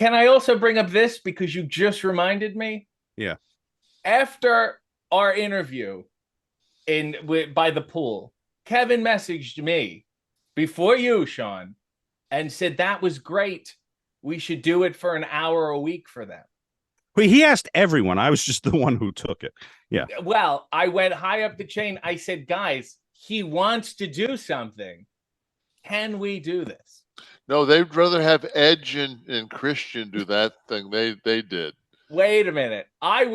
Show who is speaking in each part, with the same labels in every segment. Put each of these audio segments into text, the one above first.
Speaker 1: Can I also bring up this because you just reminded me?
Speaker 2: Yeah.
Speaker 1: After our interview by the pool, Kevin messaged me before you, Sean, and said that was great. We should do it for an hour a week for them.
Speaker 2: Well, he asked everyone. I was just the one who took it. Yeah.
Speaker 1: Well, I went high up the chain. I said, guys, he wants to do something. Can we do this?
Speaker 3: No, they'd rather have Edge and Christian do that thing. They did.
Speaker 1: Wait a minute. I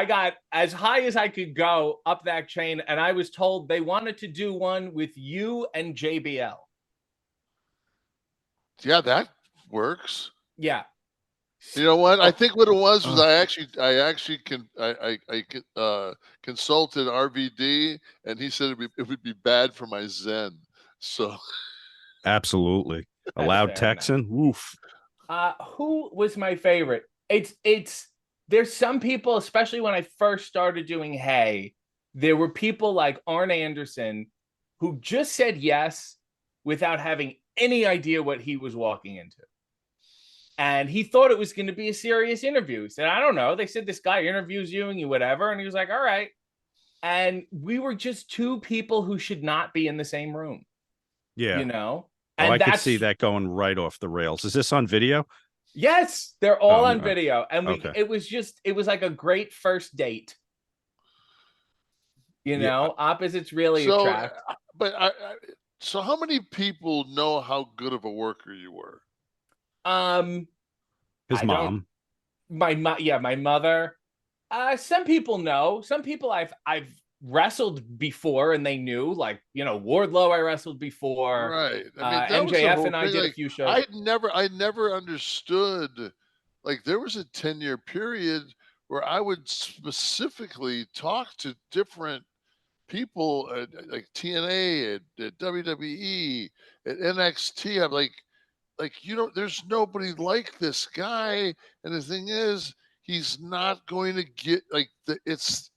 Speaker 1: got as high as I could go up that chain, and I was told they wanted to do one with you and JBL.
Speaker 3: Yeah, that works.
Speaker 1: Yeah.
Speaker 3: You know what? I think what it was I consulted RVD, and he said it would be bad for my Zen. So
Speaker 2: Absolutely. A loud Texan. Woof.
Speaker 1: Who was my favorite? It's there's some people, especially when I first started doing Hey, there were people like Arn Anderson who just said yes without having any idea what he was walking into. And he thought it was going to be a serious interview. He said, I don't know. They said this guy interviews you and you whatever. And he was like, all right. And we were just two people who should not be in the same room.
Speaker 2: Yeah.
Speaker 1: You know?
Speaker 2: Oh, and I could see that going right off the rails. Is this on video?
Speaker 1: Yes, they're all on video. And it was like a great first date. You know, opposites really attract.
Speaker 3: But so how many people know how good of a worker you were?
Speaker 2: His mom.
Speaker 1: My mother. Some people know. Some people I've wrestled before and they knew, like, you know, Wardlow I wrestled before.
Speaker 3: Right. I mean,
Speaker 1: MJF and I did a few shows.
Speaker 3: I never understood, like, there was a 10-year period where I would specifically talk to different people at, like TNA, at WWE, at NXT. I'm like, you know, there's nobody like this guy. And the thing is, he's not going to get it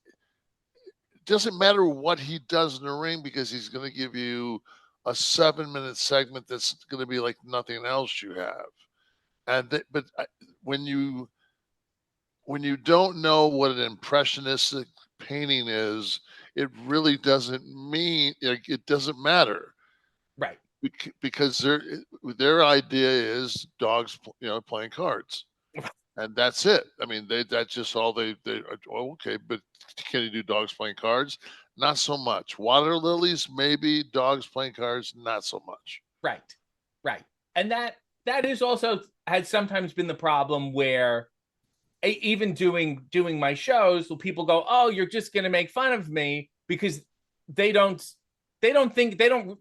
Speaker 3: doesn't matter what he does in the ring, because he's going to give you a 7-minute segment that's going to be like nothing else you have. And when you don't know what an impressionistic painting is, it really doesn't mean, like, it doesn't matter,
Speaker 1: right?
Speaker 3: Because their idea is dogs, you know, playing cards. And that's it. I mean, that's just all they okay, but can you do dogs playing cards? Not so much. Water lilies, maybe. Dogs playing cards, not so much.
Speaker 1: Right. And that is also has sometimes been the problem where even doing my shows, well, people go, oh, you're just going to make fun of me, because they don't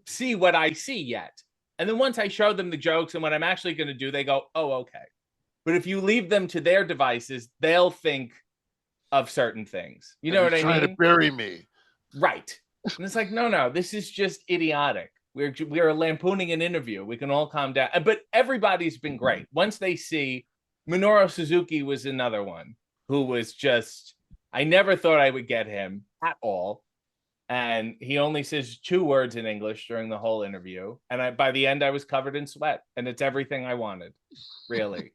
Speaker 1: see what I see yet. And then once I show them the jokes and what I'm actually going to do, they go, oh, okay. But if you leave them to their devices, they'll think of certain things. You know what I mean?
Speaker 3: Trying to bury me.
Speaker 1: Right. And it's like, no, this is just idiotic. We're lampooning an interview. We can all calm down. But everybody's been great. Once they see, Minoru Suzuki was another one who was just, I never thought I would get him at all. And he only says 2 words in English during the whole interview. And by the end, I was covered in sweat. And it's everything I wanted, really.